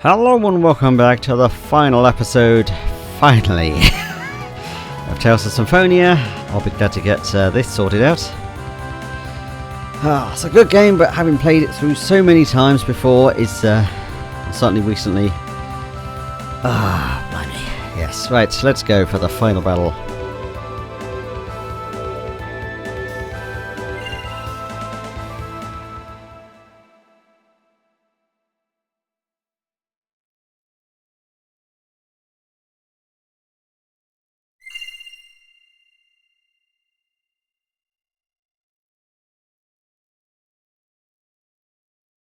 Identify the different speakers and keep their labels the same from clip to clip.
Speaker 1: Hello and welcome back to the final episode, finally, of Tales of Symphonia. I'll be glad to get this sorted out. It's a good game, but having played it through so many times before is certainly recently. Blimey. Yes, right, let's go for the final battle.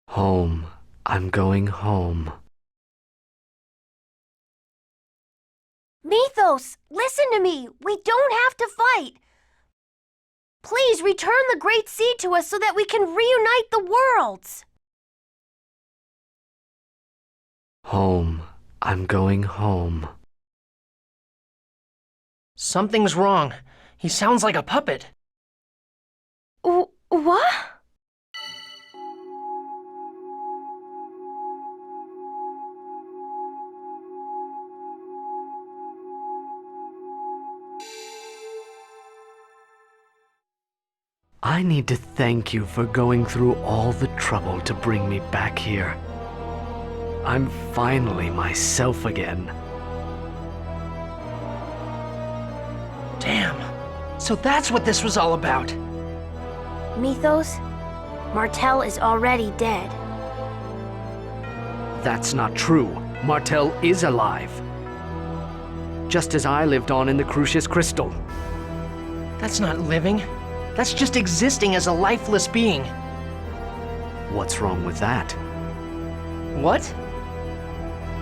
Speaker 2: Home. I'm going home.
Speaker 3: Mithos, listen to me. We don't have to fight. Please return the Great Sea to us so that we can reunite the worlds.
Speaker 2: Home. I'm going home.
Speaker 4: Something's wrong. He sounds like a puppet.
Speaker 3: What?
Speaker 2: I need to thank you for going through all the trouble to bring me back here. I'm finally myself again.
Speaker 4: Damn. So that's what this was all about.
Speaker 3: Mithos, Martel is already dead.
Speaker 2: That's not true. Martel is alive. Just as I lived on in the Crucius Crystal.
Speaker 4: That's not living. That's just existing as a lifeless being.
Speaker 2: What's wrong with that?
Speaker 4: What?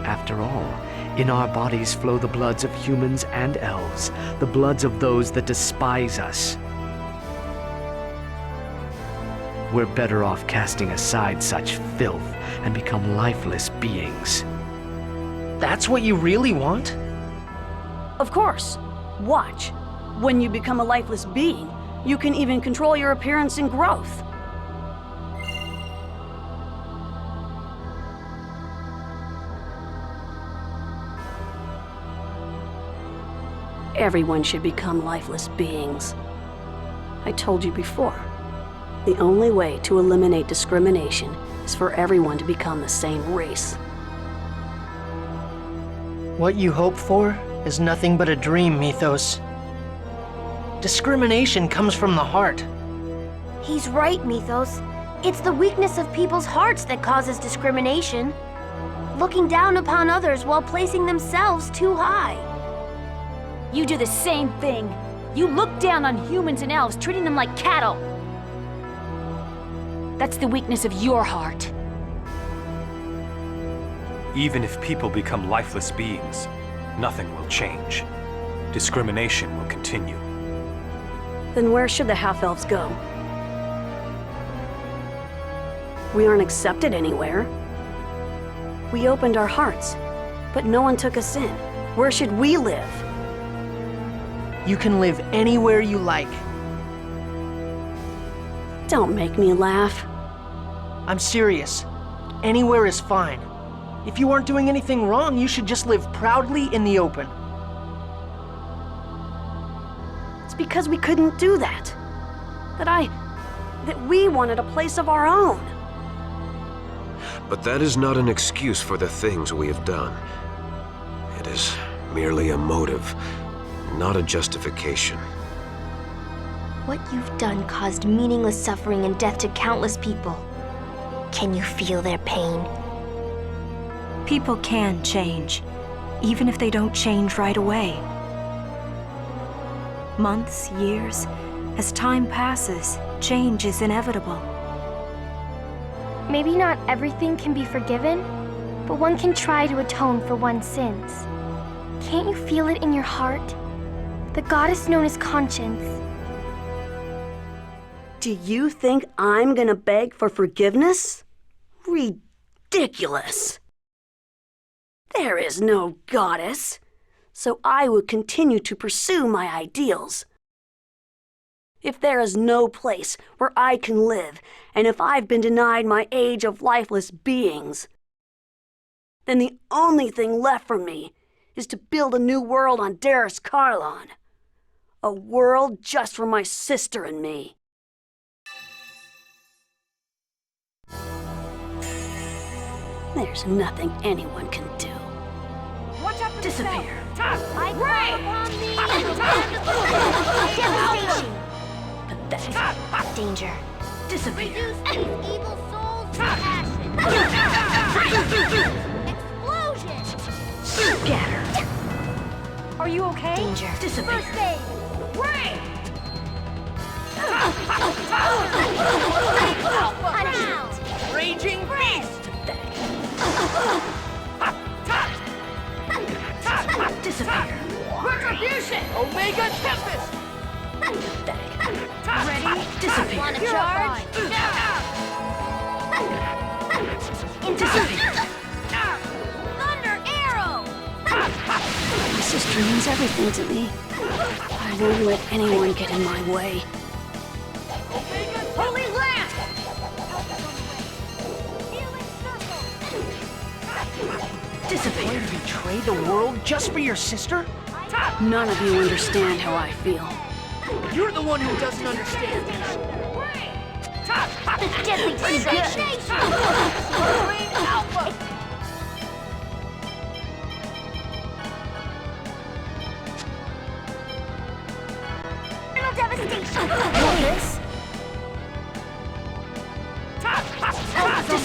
Speaker 2: After all, in our bodies flow the bloods of humans and elves, the bloods of those that despise us. We're better off casting aside such filth and become lifeless beings.
Speaker 4: That's what you really want?
Speaker 5: Of course. Watch. When you become a lifeless being, you can even control your appearance and growth. Everyone should become lifeless beings. I told you before, the only way to eliminate discrimination is for everyone to become the same race.
Speaker 4: What you hope for is nothing but a dream, Mithos. Discrimination comes from the heart.
Speaker 3: He's right, Mithos. It's the weakness of people's hearts that causes discrimination. Looking down upon others while placing themselves too high.
Speaker 6: You do the same thing. You look down on humans and elves, treating them like cattle. That's the weakness of your heart.
Speaker 7: Even if people become lifeless beings, nothing will change. Discrimination will continue.
Speaker 5: Then where should the half-elves go? We aren't accepted anywhere. We opened our hearts, but no one took us in. Where should we live?
Speaker 4: You can live anywhere you like.
Speaker 5: Don't make me laugh.
Speaker 4: I'm serious. Anywhere is fine. If you aren't doing anything wrong, you should just live proudly in the open.
Speaker 5: It's because we couldn't do that. That we wanted a place of our own.
Speaker 8: But that is not an excuse for the things we have done. It is merely a motive, not a justification.
Speaker 3: What you've done caused meaningless suffering and death to countless people. Can you feel their pain?
Speaker 9: People can change, even if they don't change right away. Months, years, as time passes, change is inevitable.
Speaker 3: Maybe not everything can be forgiven, but one can try to atone for one's sins. Can't you feel it in your heart? The goddess known as Conscience.
Speaker 5: Do you think I'm gonna beg for forgiveness? Ridiculous. There is no goddess, so I will continue to pursue my ideals. If there is no place where I can live, and if I've been denied my age of lifeless beings, then the only thing left for me is to build a new world on Giant Kharlan. A world just for my sister and me. There's nothing anyone can do.
Speaker 6: Watch out for
Speaker 5: Disappear.
Speaker 3: I call upon thee in the land of devastation.
Speaker 5: Pathetic.
Speaker 3: Danger.
Speaker 5: Disappear.
Speaker 3: Reduce these evil souls to ashes. Explosion.
Speaker 5: Scatter.
Speaker 6: Are you okay?
Speaker 3: Danger.
Speaker 5: Disappear.
Speaker 6: First aid. Ray!
Speaker 3: Punishment.
Speaker 4: Raging beast!
Speaker 5: Disappear.
Speaker 4: Retribution! Omega Tempest!
Speaker 5: Ready? Disappear.
Speaker 3: Want to charge?
Speaker 5: Disappear.
Speaker 3: Thunder arrow.
Speaker 5: My sister means everything to me. I won't let anyone get in my way.
Speaker 6: Holy Lance!
Speaker 5: Disappear.
Speaker 4: Betray the world just for your sister?
Speaker 5: None of you understand how I feel.
Speaker 4: You're the one who doesn't understand.
Speaker 3: Deadly distraction.
Speaker 4: Alpha!
Speaker 3: Final devastation. Notice.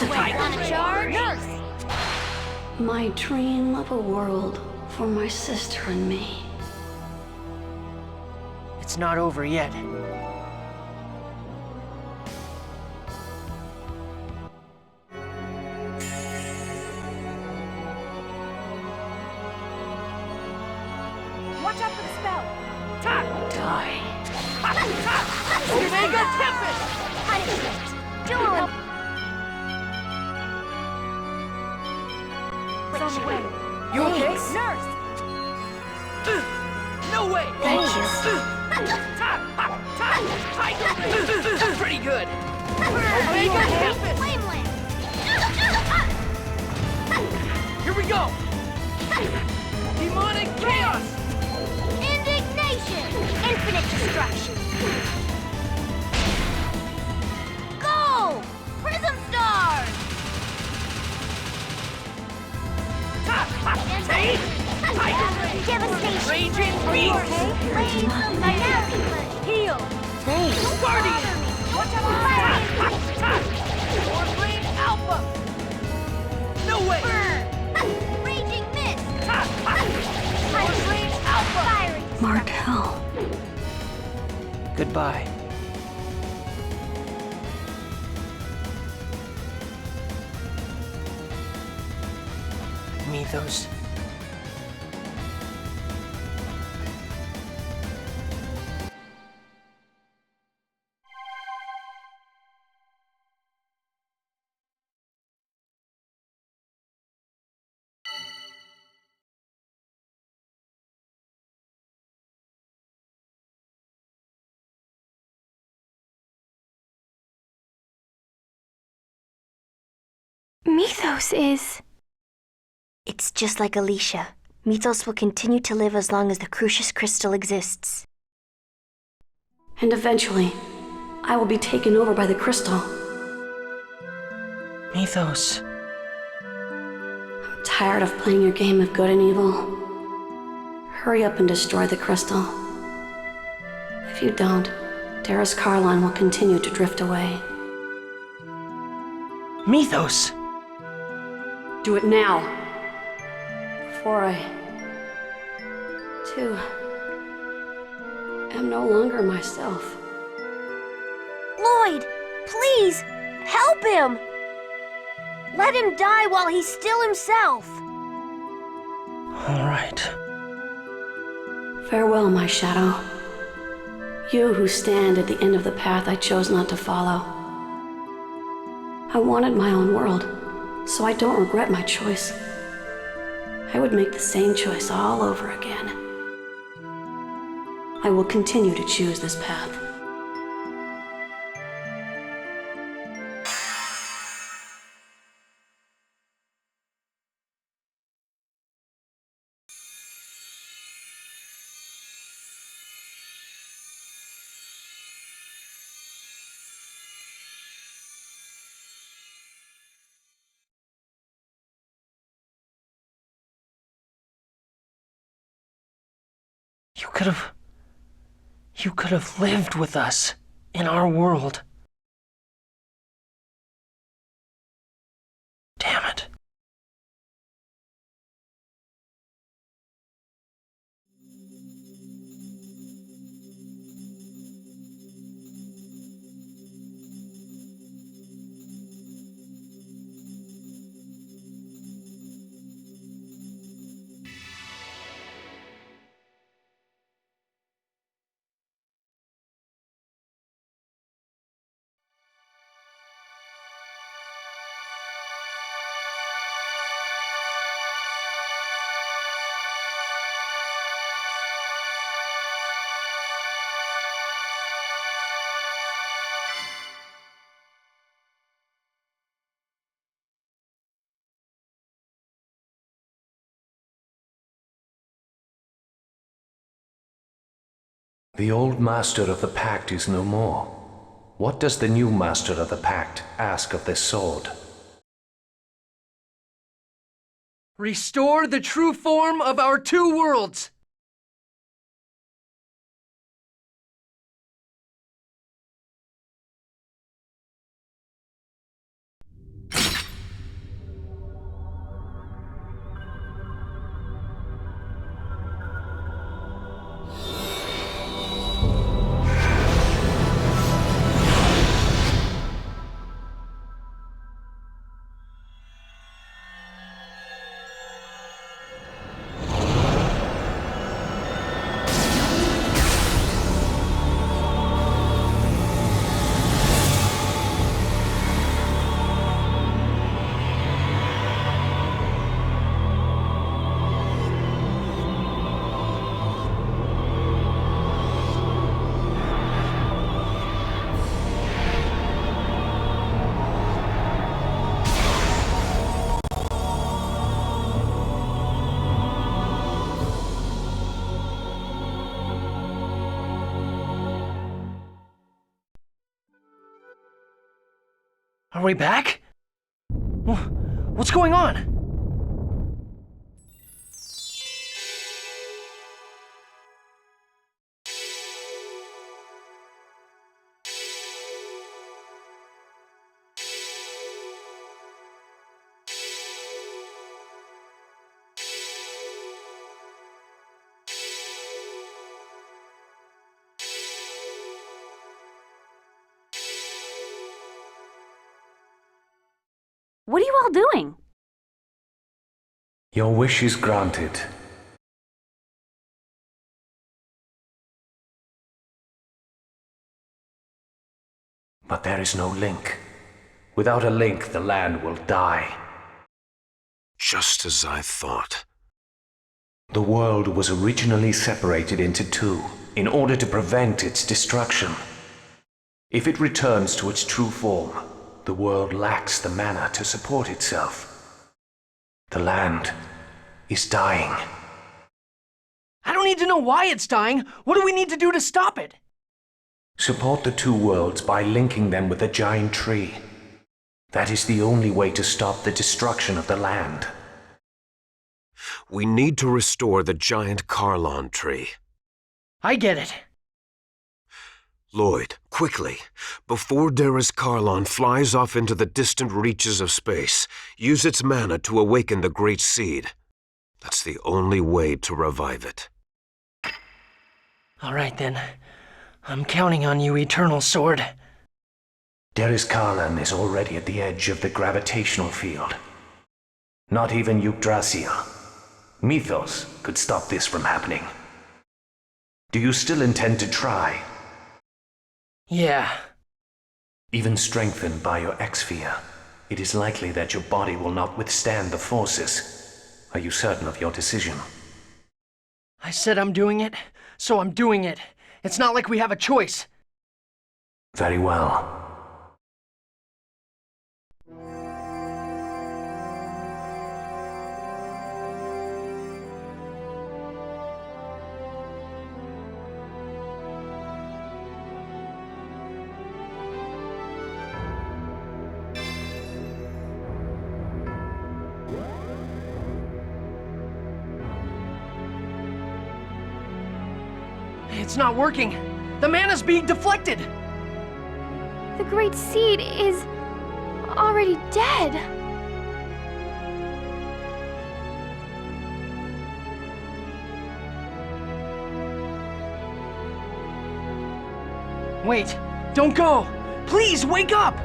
Speaker 3: Want to charge? Nurse.
Speaker 5: My dream of a world for my sister and me.
Speaker 4: It's not over yet.
Speaker 6: Watch out for the spell!
Speaker 5: Die.
Speaker 4: Omega Tempest!
Speaker 3: Punishment. Duel.
Speaker 6: It's on the way.
Speaker 4: You okay?
Speaker 6: Nurse!
Speaker 4: No way!
Speaker 3: Thank you.
Speaker 4: That's pretty good. Omega Tempest!
Speaker 3: Flame Lance.
Speaker 4: Here we go! Demonic Chaos!
Speaker 3: Indignation. Infinite destruction. Go! Prism stars. Devastation.
Speaker 4: Raging Beast!
Speaker 3: Flames of dynamic.
Speaker 6: Heal!
Speaker 3: Thanks.
Speaker 4: Guardian!
Speaker 3: Watch out for
Speaker 4: Warframe Alpha! No way!
Speaker 3: burn. Raging mist.
Speaker 4: Warframe Alpha!
Speaker 3: Fiery.
Speaker 5: Markel.
Speaker 4: Goodbye. Mithos.
Speaker 3: Mithos is... It's just like Alicia. Mithos will continue to live as long as the Crucius Crystal exists.
Speaker 5: And eventually, I will be taken over by the crystal.
Speaker 4: Mithos.
Speaker 5: I'm tired of playing your game of good and evil. Hurry up and destroy the crystal. If you don't, Giant Kharlan will continue to drift away.
Speaker 4: Mithos!
Speaker 5: Do it now. Before I, too, am no longer myself.
Speaker 3: Lloyd, please, help him! Let him die while he's still himself.
Speaker 4: All right.
Speaker 5: Farewell, my shadow. You who stand at the end of the path I chose not to follow. I wanted my own world, so I don't regret my choice. I would make the same choice all over again. I will continue to choose this path.
Speaker 4: You could have lived with us in our world. Damn it.
Speaker 2: The old master of the pact is no more. What does the new master of the pact ask of this sword?
Speaker 4: Restore the true form of our two worlds! Are we back? What's going on?
Speaker 6: What are you all doing?
Speaker 2: Your wish is granted. But there is no link. Without a link, the land will die.
Speaker 8: Just as I thought.
Speaker 2: The world was originally separated into two in order to prevent its destruction. If it returns to its true form, the world lacks the mana to support itself. The land is dying.
Speaker 4: I don't need to know why it's dying. What do we need to do to stop it?
Speaker 2: Support the two worlds by linking them with the Giant Tree. That is the only way to stop the destruction of the land.
Speaker 8: We need to restore the Giant Kharlan Tree.
Speaker 4: I get it.
Speaker 8: Lloyd, quickly, before Darius Kharlan flies off into the distant reaches of space, use its mana to awaken the Great Seed. That's the only way to revive it.
Speaker 4: All right then. I'm counting on you, Eternal Sword.
Speaker 2: Darius Kharlan is already at the edge of the gravitational field. Not even Yggdrasill, Mithos, could stop this from happening. Do you still intend to try?
Speaker 4: Yeah.
Speaker 2: Even strengthened by your X-Sphere, it is likely that your body will not withstand the forces. Are you certain of your decision?
Speaker 4: I said I'm doing it, so I'm doing it. It's not like we have a choice.
Speaker 2: Very well.
Speaker 4: It's not working. The mana's being deflected.
Speaker 3: The Great Seed is already dead.
Speaker 4: Wait, don't go! Please, wake up!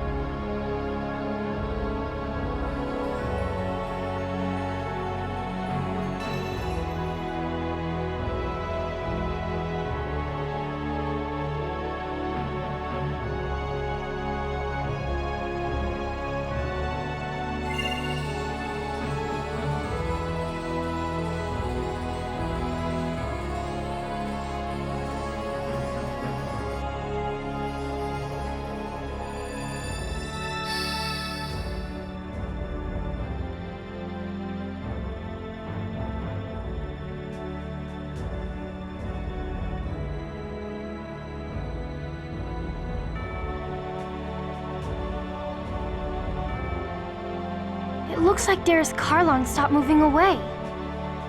Speaker 3: It looks like Giant Kharlan stopped moving away.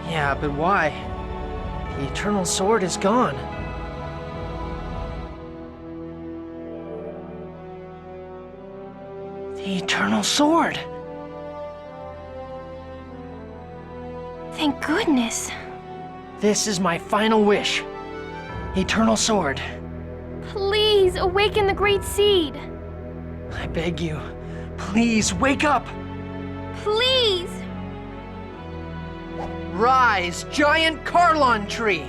Speaker 4: Yeah, but why? The Eternal Sword is gone. The Eternal Sword!
Speaker 3: Thank goodness.
Speaker 4: This is my final wish. Eternal Sword.
Speaker 3: Please, awaken the Great Seed.
Speaker 4: I beg you, please wake up!
Speaker 3: Please!
Speaker 4: Rise, Giant Kharlan Tree!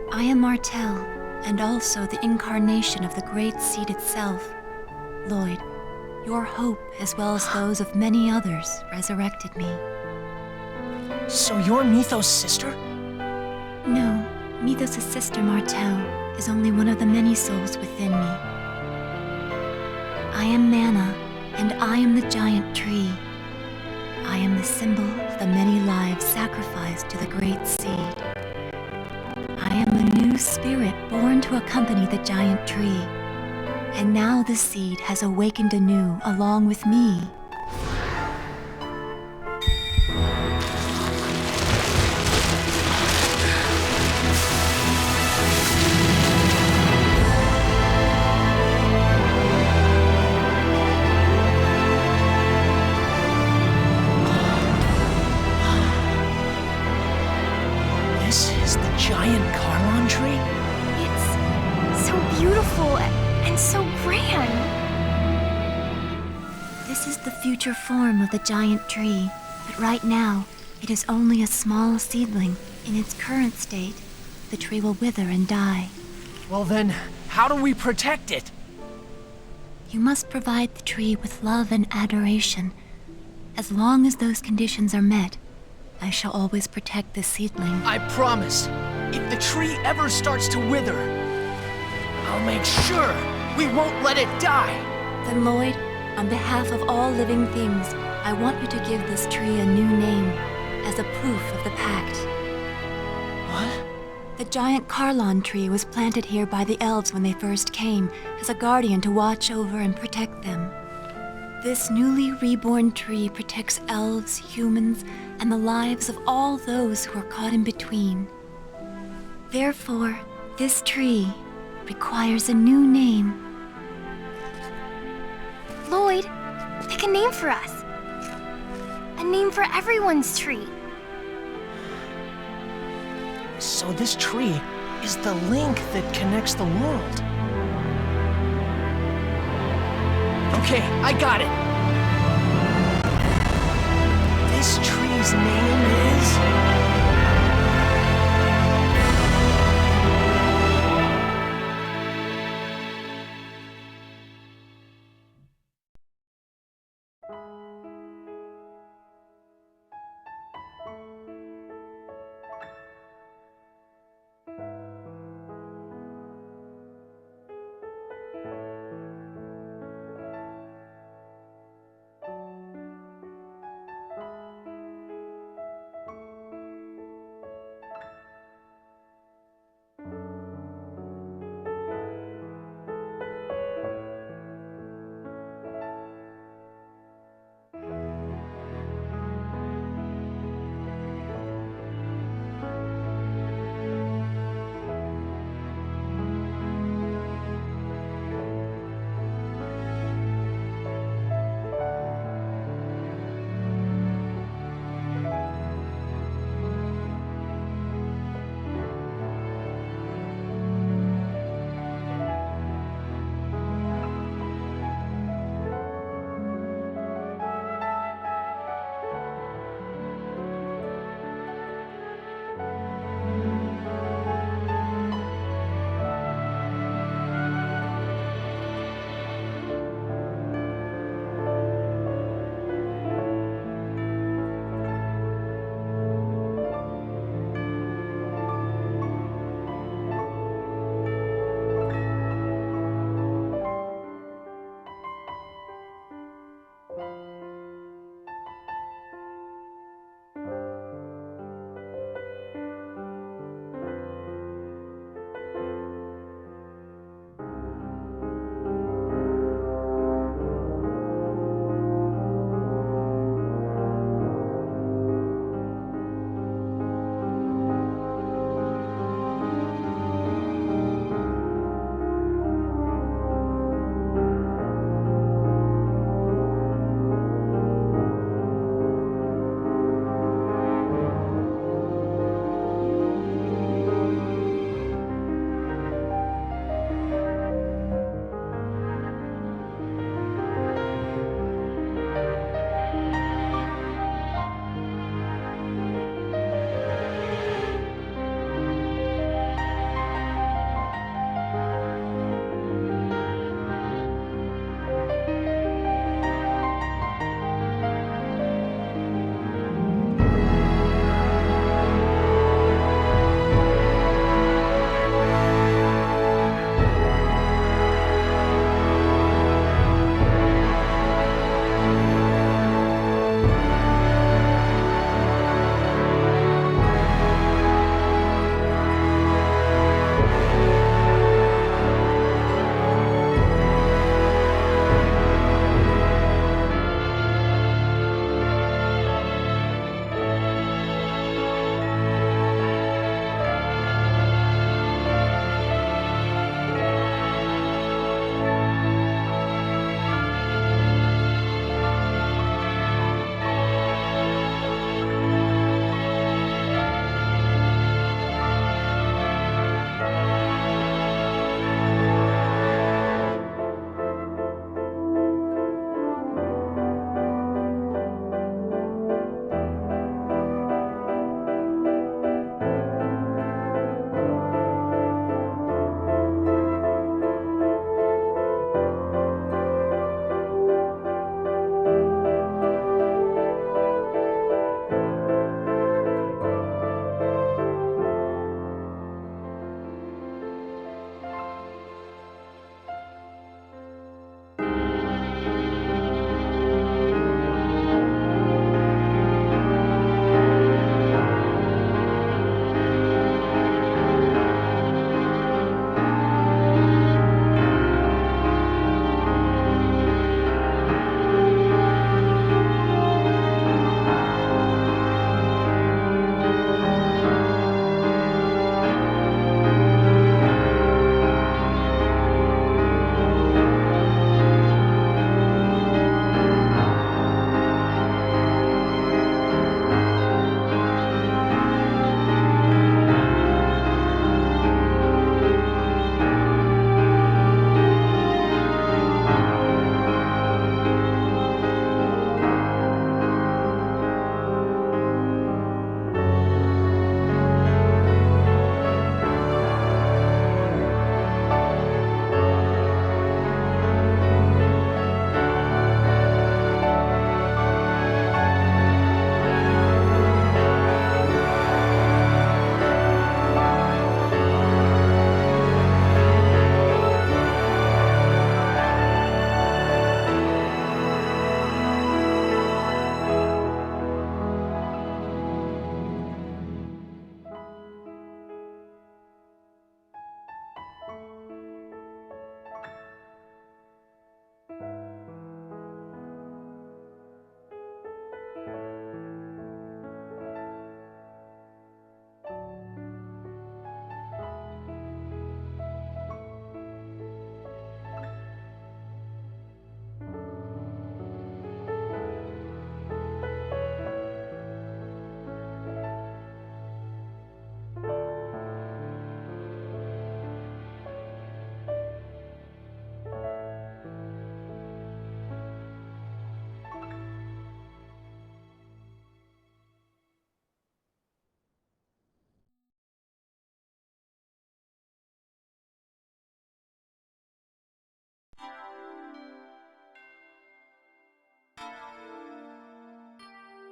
Speaker 10: I am Martel, and also the incarnation of the Great Seed itself. Lloyd, your hope, as well as those of many others, resurrected me.
Speaker 4: So you're Mithos' sister?
Speaker 10: No, Mithos' sister Martel is only one of the many souls within me. I am Mana, and I am the Giant Tree. I am the symbol of the many lives sacrificed to the Great Seed. I am the new spirit born to accompany the Giant Tree. And now the seed has awakened anew along with me.
Speaker 4: This is the Giant Kharlan Tree?
Speaker 3: It's so beautiful and so grand.
Speaker 10: This is the future form of the Giant Tree, but right now, it is only a small seedling. In its current state, the tree will wither and die.
Speaker 4: Well then, how do we protect it?
Speaker 10: You must provide the tree with love and adoration. As long as those conditions are met, I shall always protect the seedling.
Speaker 4: I promise. If the tree ever starts to wither, I'll make sure we won't let it die.
Speaker 10: Then, Lloyd, on behalf of all living things, I want you to give this tree a new name, as a proof of the pact.
Speaker 4: What?
Speaker 10: The Giant Kharlan Tree was planted here by the elves when they first came, as a guardian to watch over and protect them. This newly reborn tree protects elves, humans, and the lives of all those who are caught in between. Therefore, this tree requires a new name.
Speaker 3: Lloyd, pick a name for us. A name for everyone's tree.
Speaker 4: So this tree is the link that connects the world. Okay, I got it. This tree's name is...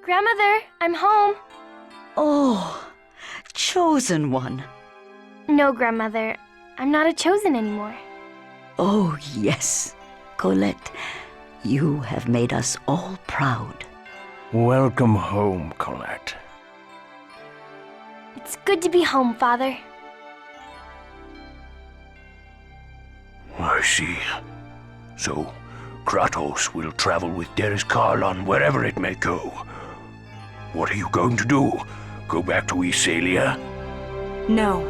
Speaker 3: Grandmother, I'm home.
Speaker 11: Oh, chosen one.
Speaker 3: No, Grandmother, I'm not a chosen anymore.
Speaker 11: Oh, yes, Colette. You have made us all proud.
Speaker 12: Welcome home, Colette.
Speaker 3: It's good to be home, Father.
Speaker 12: I see. So, Kratos will travel with Derris Kharlan wherever it may go. What are you going to do? Go back to Yggdrasill?
Speaker 9: No,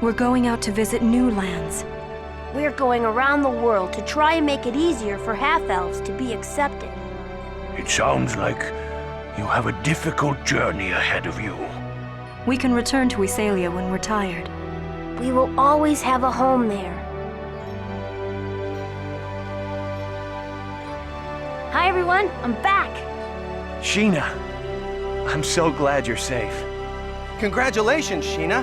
Speaker 9: we're going out to visit new lands.
Speaker 3: We're going around the world to try and make it easier for half-elves to be accepted.
Speaker 12: It sounds like you have a difficult journey ahead of you.
Speaker 9: We can return to Yggdrasill when we're tired.
Speaker 3: We will always have a home there. Hi, everyone. I'm back.
Speaker 13: Sheena, I'm so glad you're safe. Congratulations, Sheena.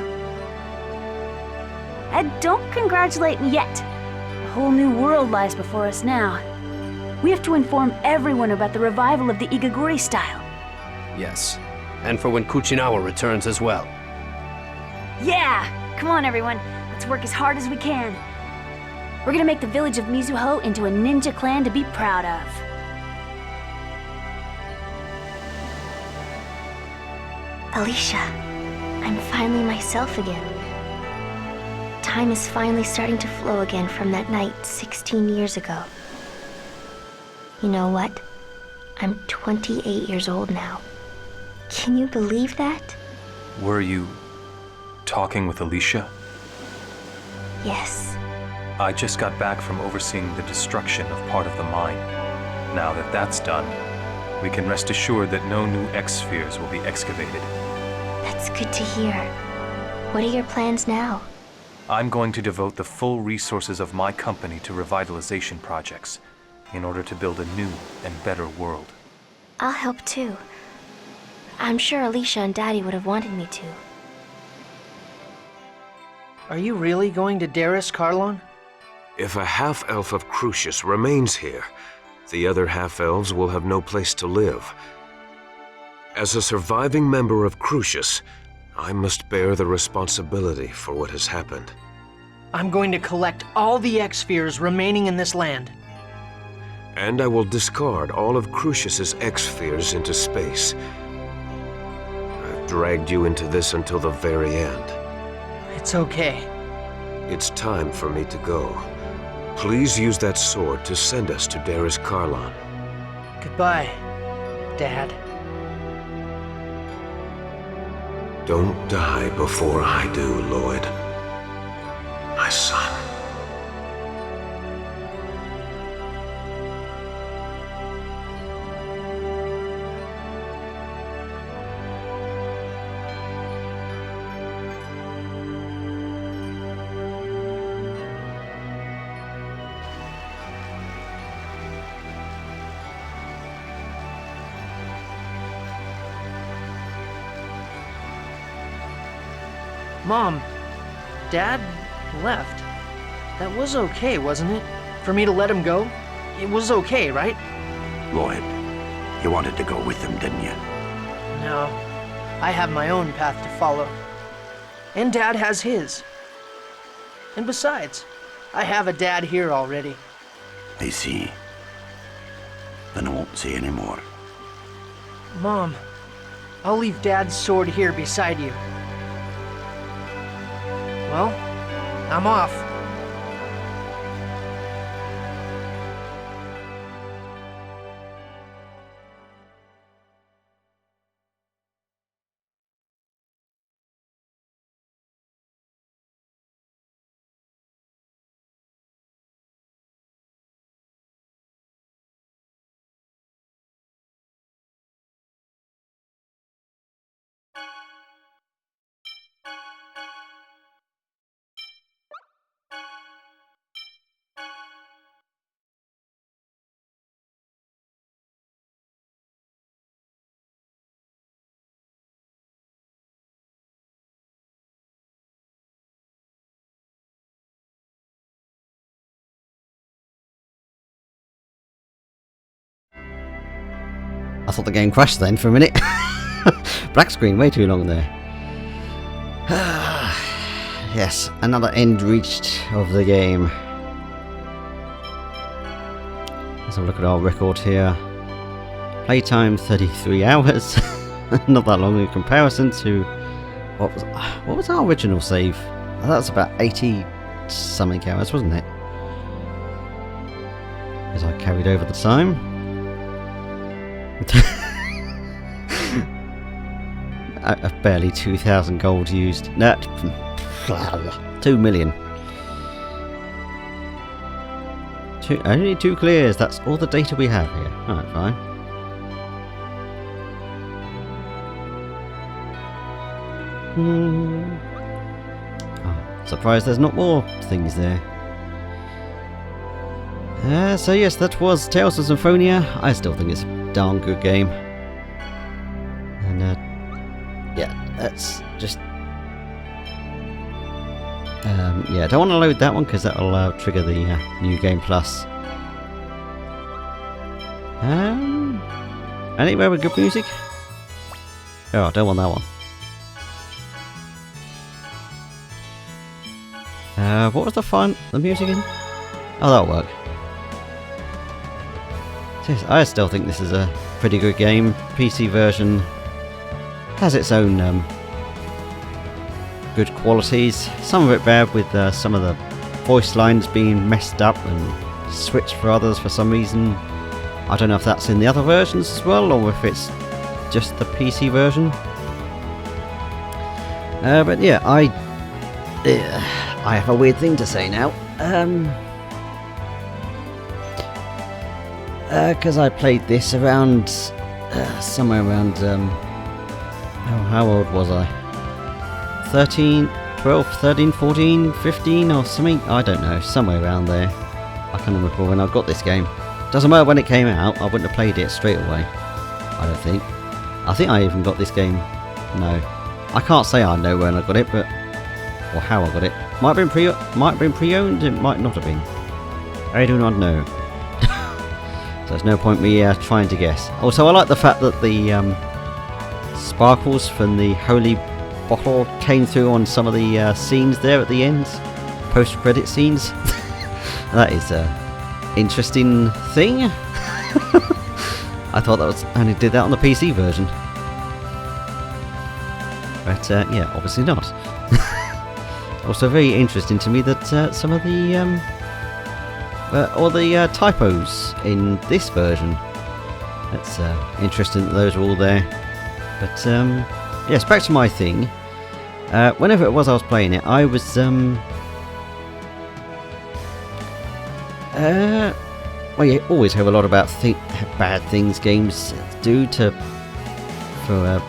Speaker 6: And don't congratulate me yet. A whole new world lies before us now. We have to inform everyone about the revival of the Igaguri style.
Speaker 14: Yes, and for when Kuchinawa returns as well.
Speaker 6: Yeah! Come on, everyone. Let's work as hard as we can. We're gonna make the village of Mizuho into a ninja clan to be proud of.
Speaker 3: Alicia, I'm finally myself again. Time is finally starting to flow again from that night 16 years ago. You know what? I'm 28 years old now. Can you believe that?
Speaker 7: Were you talking with Alicia?
Speaker 3: Yes.
Speaker 7: I just got back from overseeing the destruction of part of the mine. Now that that's done, we can rest assured that no new X-spheres will be excavated.
Speaker 3: That's good to hear. What are your plans now?
Speaker 7: I'm going to devote the full resources of my company to revitalization projects in order to build a new and better world.
Speaker 3: I'll help too. I'm sure Alicia and Daddy would have wanted me to.
Speaker 4: Are you really going to Derris Kharlan?
Speaker 8: If a half-elf of Crucius remains here, the other half-elves will have no place to live. As a surviving member of Crucius, I must bear the responsibility for what has happened.
Speaker 4: I'm going to collect all the X-spheres remaining in this land.
Speaker 8: And I will discard all of Crucius's X-spheres into space. I've dragged you into this until the very end.
Speaker 4: It's okay.
Speaker 8: It's time for me to go. Please use that sword to send us to Derris Kharlan.
Speaker 4: Goodbye, Dad.
Speaker 8: Don't die before I do, Lloyd. My son.
Speaker 4: Mom, Dad left. That was okay, wasn't it? For me to let him go? It was okay, right?
Speaker 12: Lloyd, you wanted to go with them, didn't you?
Speaker 4: No. I have my own path to follow. And Dad has his. And besides, I have a dad here already.
Speaker 12: I see. Then I won't say any more.
Speaker 4: Mom, I'll leave Dad's sword here beside you. Well, I'm off.
Speaker 1: I thought the game crashed then for a minute. Black screen, way too long there. Yes, another end reached of the game. Let's have a look at our record here. Playtime 33 hours. Not that long in comparison to what was our original save? That was about 80 something hours, wasn't it? As I carried over the time. Barely 2,000 gold used. No, 2 million. Only 2 clears. That's all the data we have here. Alright, fine. Oh, surprised there's not more things there. So yes, that was Tales of Symphonia. I still think it's a darn good game. And yeah, that's just... yeah, I don't want to load that one because that'll trigger the New Game Plus. Anywhere with good music? Oh, I don't want that one. What was the music in? Oh, that'll work. I still think this is a pretty good game. PC version has its own good qualities. Some of it bad with some of the voice lines being messed up and switched for others for some reason. I don't know if that's in the other versions as well or if it's just the PC version. But yeah, I have a weird thing to say now. Because I played this around somewhere around how old was I? 13, 12, 13, 14, 15 or something? I don't know, somewhere around there. I can't remember when I got this game. Doesn't matter when it came out, I wouldn't have played it straight away. I don't think. I think I even got this game. No. I can't say I know when I got it, but... or how I got it. Might have been pre-owned, it might not have been. I do not know. So there's no point me trying to guess. Also, I like the fact that the sparkles from the holy bottle came through on some of the scenes there at the end. Post-credit scenes. That is an interesting thing. I thought that was only did that on the PC version. But yeah, obviously not. Also very interesting to me that some of the all the typos in this version. It's interesting that those are all there. But yes, back to my thing. Whenever it was I was playing it, I was well, you always have a lot about bad things games do for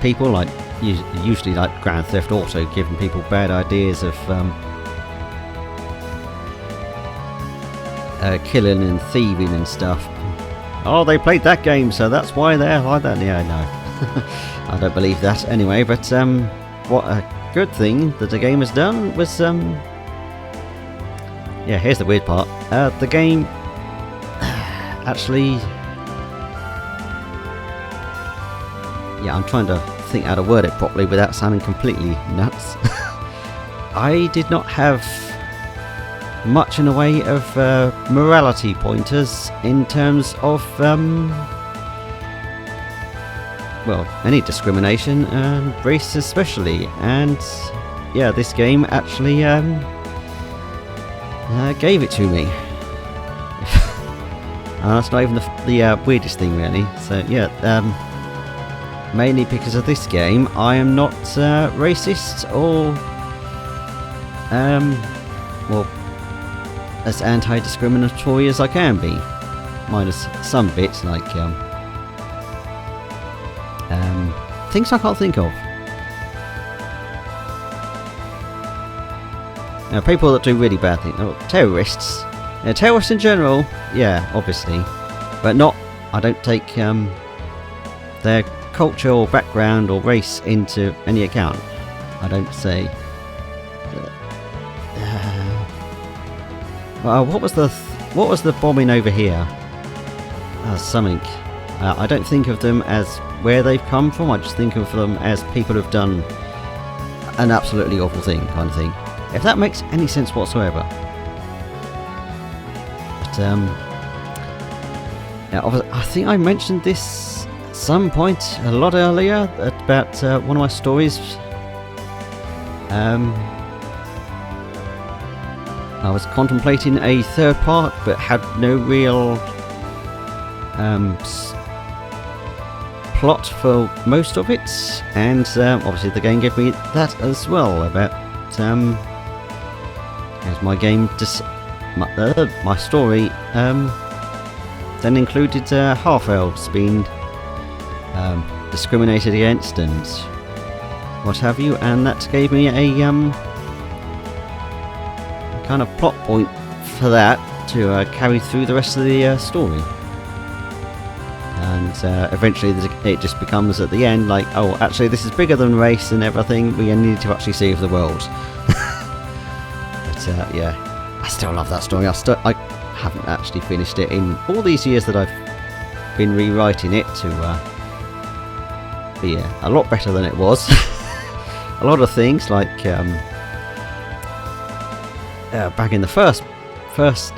Speaker 1: people, like usually like Grand Theft Auto, giving people bad ideas of killing and thieving and stuff. Oh, they played that game, so that's why they're like that. Yeah, no, I don't believe that anyway. But what a good thing that the game has done was yeah, here's the weird part. The game actually... yeah, I'm trying to think how to word it properly without sounding completely nuts. I did not have much in the way of morality pointers in terms of well, any discrimination and race especially, and yeah, this game actually gave it to me. That's not even the weirdest thing really. So yeah, mainly because of this game I am not racist or well, as anti-discriminatory as I can be, minus some bits like things I can't think of. Now, people that do really bad things, terrorists. Terrorists in general, yeah, obviously, but not. I don't take their culture or background or race into any account. I don't say. What was the bombing over here? Something. I don't think of them as where they've come from, I just think of them as people who've done an absolutely awful thing, kind of thing. If that makes any sense whatsoever. But, yeah, I think I mentioned this at some point a lot earlier about one of my stories. I was contemplating a third part, but had no real plot for most of it, and obviously the game gave me that as well. About as my game, my story then included half-elves being discriminated against and what have you, and that gave me a kind of plot point for that to carry through the rest of the story. And eventually it just becomes at the end like, oh, actually this is bigger than race and everything, we need to actually save the world. But yeah, I still love that story. I haven't actually finished it in all these years that I've been rewriting it to be a lot better than it was. A lot of things like back in the first because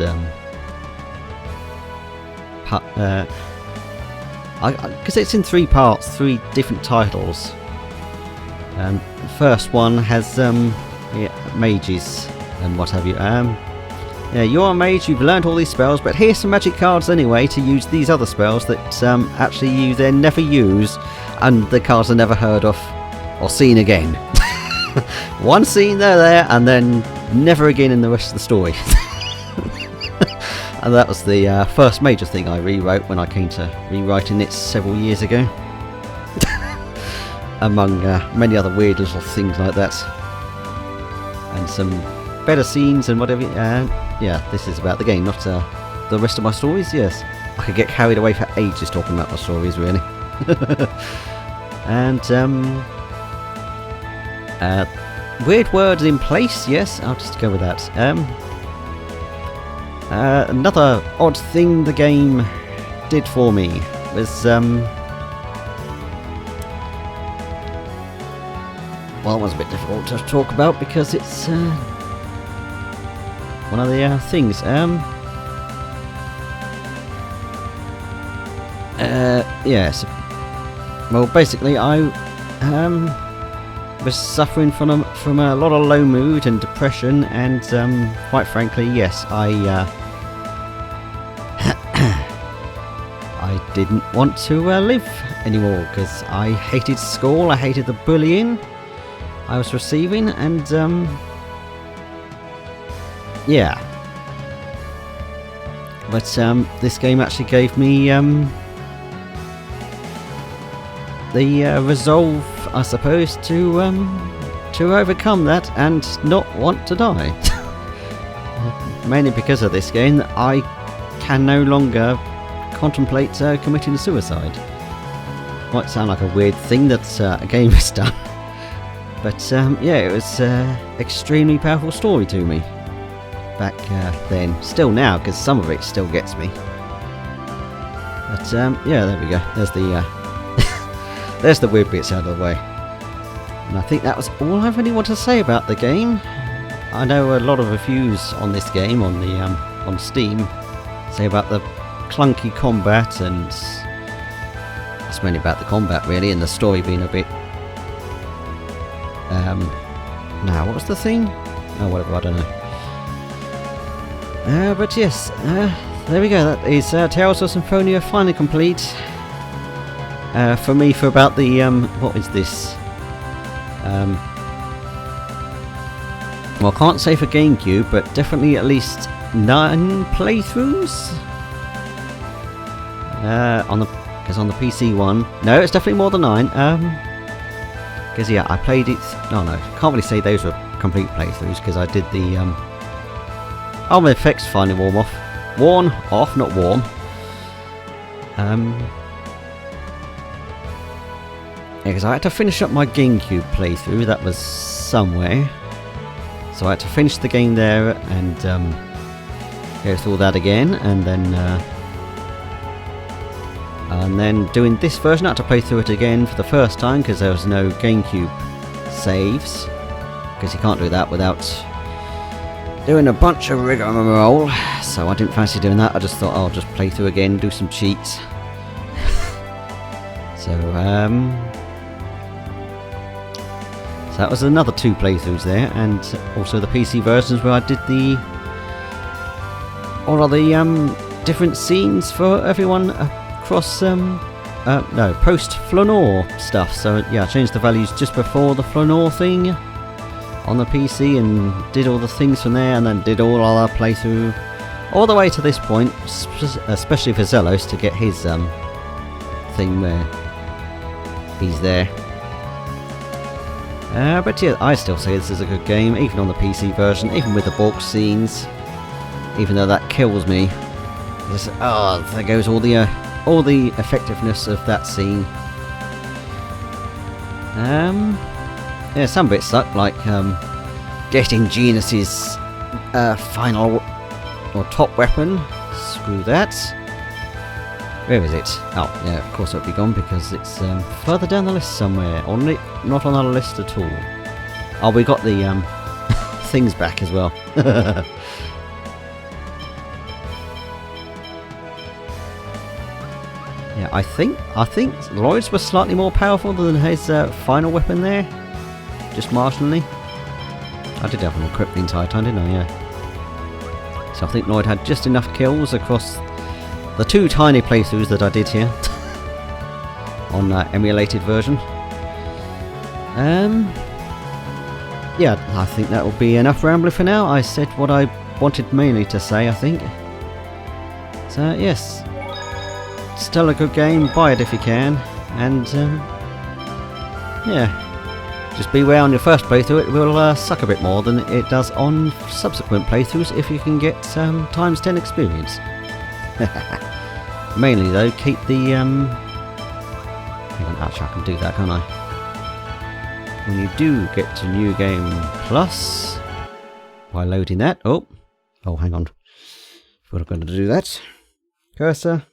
Speaker 1: it's in 3 parts, 3 different titles. The first one has mages and what have you. Yeah, you're a mage, you've learned all these spells, but here's some magic cards anyway to use these other spells that actually you then never use, and the cards are never heard of or seen again. One scene they're there, and then never again in the rest of the story. And that was the first major thing I rewrote when I came to rewriting it several years ago. Among many other weird little things like that. And some better scenes and whatever. Yeah, this is about the game, not the rest of my stories. Yes, I could get carried away for ages talking about my stories, really. And weird words in place. Yes, I'll just go with that. Another odd thing the game did for me was well, it was a bit difficult to talk about because it's one of the things. Yes. Well, basically, I was suffering from a lot of low mood and depression, and quite frankly, yes, I didn't want to live anymore because I hated school, I hated the bullying I was receiving, and yeah. But this game actually gave me the resolve, I suppose, to overcome that and not want to die. Mainly because of this game, that I can no longer contemplate committing suicide. Might sound like a weird thing that a game has done, but yeah, it was an extremely powerful story to me back then. Still now, because some of it still gets me. But yeah, there we go. There's the there's the weird bits out of the way. And I think that was all I really want to say about the game. I know a lot of reviews on this game on the on Steam say about the clunky combat, and it's mainly about the combat really, and the story being a bit now what was the thing? Oh, whatever, I don't know. But yes, there we go. That is Tales of Symphonia finally complete. For me, for about the what is this? Well, I can't say for GameCube, but definitely at least 9 playthroughs. Because on the PC one, no, it's definitely more than 9. Because yeah, I played it. No, can't really say those were complete playthroughs because I did the oh, my effects finally worn off, not warm. Yeah, because I had to finish up my GameCube playthrough. That was somewhere. So I had to finish the game there and go through that again, and then And then doing this version, I had to play through it again for the first time because there was no GameCube saves. Because you can't do that without doing a bunch of rigmarole. So I didn't fancy doing that. I just thought I'll just play through again, do some cheats. So that was another 2 playthroughs there, and also the PC versions where I did all of the different scenes for everyone across post Flanor stuff. So yeah, I changed the values just before the Flanor thing on the PC and did all the things from there, and then did all other playthrough all the way to this point, especially for Zelos to get his thing where he's there. But yeah, I still say this is a good game, even on the PC version, even with the bulk scenes. Even though that kills me, just, there goes all the effectiveness of that scene. Yeah, some bits suck, like getting Genus's final or top weapon. Screw that. Where is it? Oh, yeah, of course it'll be gone because it's further down the list somewhere. Or not on our list at all. Oh, we got the things back as well. Yeah, I think Lloyd's was slightly more powerful than his final weapon there. Just marginally. I did have him equipped the entire time, didn't I? Yeah. So I think Lloyd had just enough kills across the 2 tiny playthroughs that I did here on emulated version. Yeah, I think that will be enough rambling for now. I said what I wanted mainly to say, I think. So yes, still a good game. Buy it if you can, and yeah. Just beware on your first playthrough, it will suck a bit more than it does on subsequent playthroughs if you can get times 10 experience. Mainly though, keep the hang on, actually I can do that, can't I? When you do get to New Game Plus, by loading that, oh hang on, thought I'm going to do that. Cursor.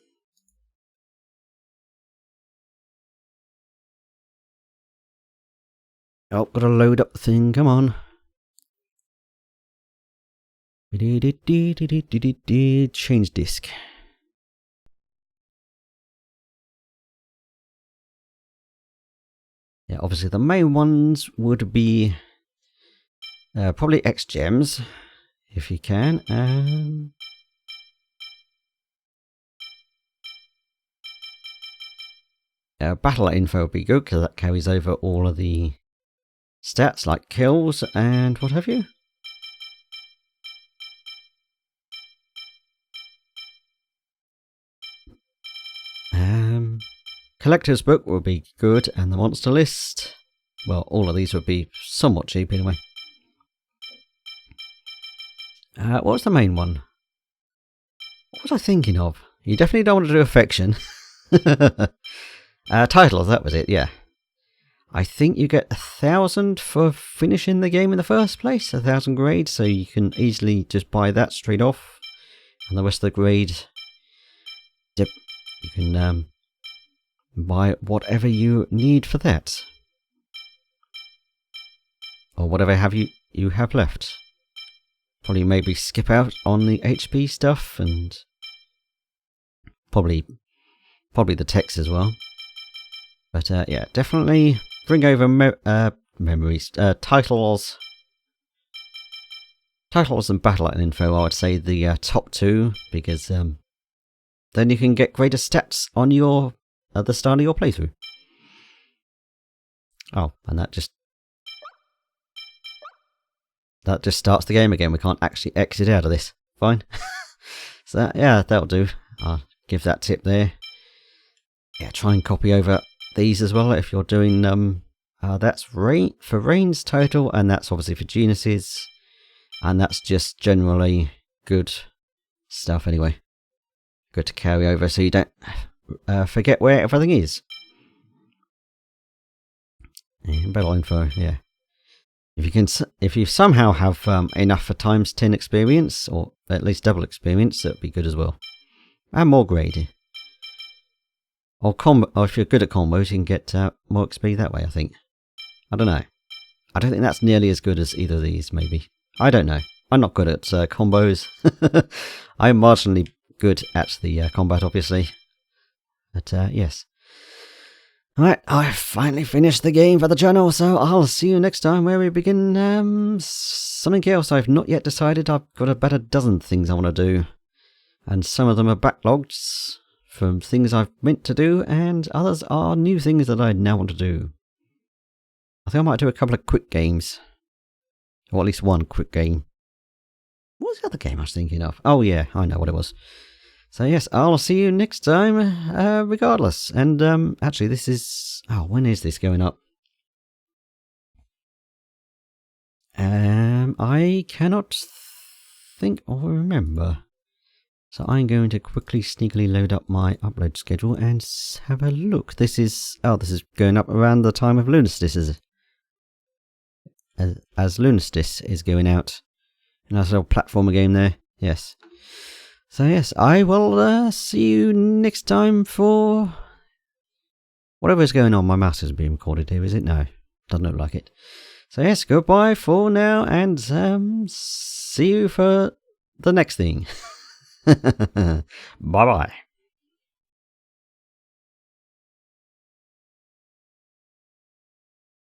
Speaker 1: Oh, gotta load up the thing, come on. Change disk. Yeah, obviously the main ones would be probably X gems, if you can. Battle info would be good because that carries over all of the stats like kills and what have you. Collector's book would be good, and the monster list. Well, all of these would be somewhat cheap anyway. What was the main one? What was I thinking of? You definitely don't want to do affection. Titles, that was it, yeah. I think you get 1,000 for finishing the game in the first place, 1,000 grades, so you can easily just buy that straight off. And the rest of the grade, yep, you can buy whatever you need for that. Or whatever you have left. Probably maybe skip out on the HP stuff and probably the text as well. But yeah, definitely bring over memories, titles and battle info. I would say the top 2 because then you can get greater stats on your at the start of your playthrough. Oh, and that just starts the game again. We can't actually exit out of this. Fine. So yeah, that'll do. I'll give that tip there. Yeah, try and copy over these as well if you're doing that's for Rain's total, and that's obviously for Genus's, and that's just generally good stuff anyway. Good to carry over so you don't forget where everything is. And battle info, yeah. If you somehow have enough for times 10 experience, or at least double experience, that'd be good as well. And more grade. Or if you're good at combos, you can get more XP that way, I think. I don't know. I don't think that's nearly as good as either of these, maybe. I don't know. I'm not good at combos. I'm marginally good at the combat, obviously. But, yes. Alright, I've finally finished the game for the channel, so I'll see you next time where we begin something else I've not yet decided. I've got about a dozen things I want to do. And some of them are backlogged from things I've meant to do, and others are new things that I now want to do. I think I might do a couple of quick games. Or at least one quick game. What was the other game I was thinking of? Oh yeah, I know what it was. So yes, I'll see you next time, regardless. And actually this is... Oh, when is this going up? I cannot think or remember. So I'm going to quickly sneakily load up my upload schedule and have a look. This is... Oh, this is going up around the time of Lunastice. As Lunastice is going out. And that's a little platformer game there. Yes. So yes, I will see you next time for... Whatever's going on. My mouse is being recorded here, is it? No. Doesn't look like it. So yes, goodbye for now, and see you for the next thing. Bye-bye.